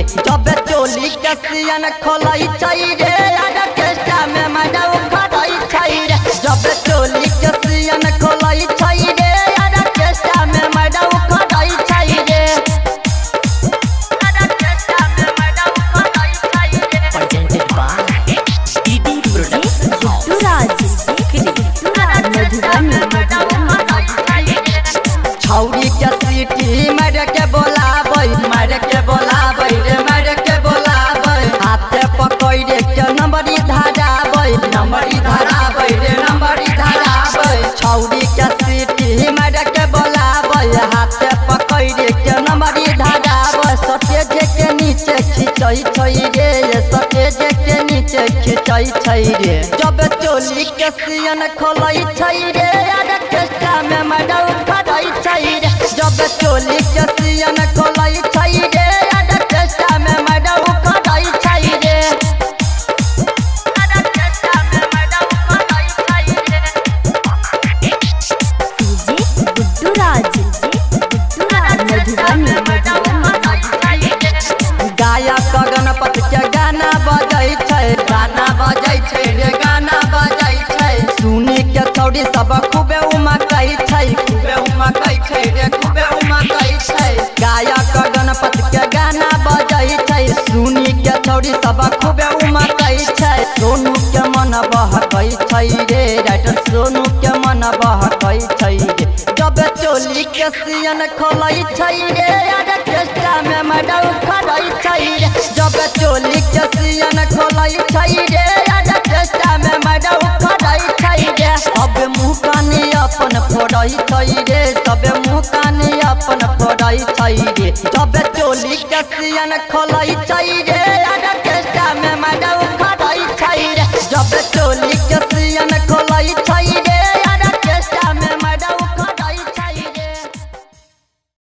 जब चोली के सियन खोलाई छई रे ऑर्केस्ट्रा में मजा उखड़ई छई रे जब चोली के सियन खोलाई छई रे ऑर्केस्ट्रा में मजा उखड़ई छई रे ऑर्केस्ट्रा में मजा उखड़ई छई रे presented by DD Production छौरी के सीटी मार के बोलाबै रे मार के बोलाबै हाथे पकड़ के नंबरी धराबै रे नंबरी धराबै छौरी के सीटी मार के बोलाबै हाथे पकड़ के नंबरी धराबै सटेज के नीचे खिंचई छई रे सटेज के नीचे खिंचई छई रे जब चोली के सियन खोलई छई रे ऑर्केस्ट्रा में मजा उखड़ई छई रे जब चोली के सियन खोलई छई रे ऑर्केस्ट्रा में मजा उखड़ई छई रे ऑर्केस्ट्रा में मजा उखड़ई छई रे गुड्डू राज गायक गणपति के गाना बजै छै रे गाना बजै छै सुनी के छौरी सब खूबे उमकै छै रे खूबे उमकै छै गायक गणपति के गाना बजै छै सुनी के छौरी सब खूबे उमकै छै सोनू के मन बहकै छै रे राइटर सोनू के मन बहकै छै रे जब चोली के सियन खोलै छै रे ऑर्केस्ट्रा में मजा उखड़ै छै रे जब चोली के सियन खोलै छै रे ऑर्केस्ट्रा में मजा उखड़ै छै रे अब मुँह कानी अपन फोड़ै छै रे सब मुँह कानी अपन फोड़ै छै रे जब चोली के सियन खोलै छै रे ऑर्केस्ट्रा में मजा उखड़ै छै रे जब चोली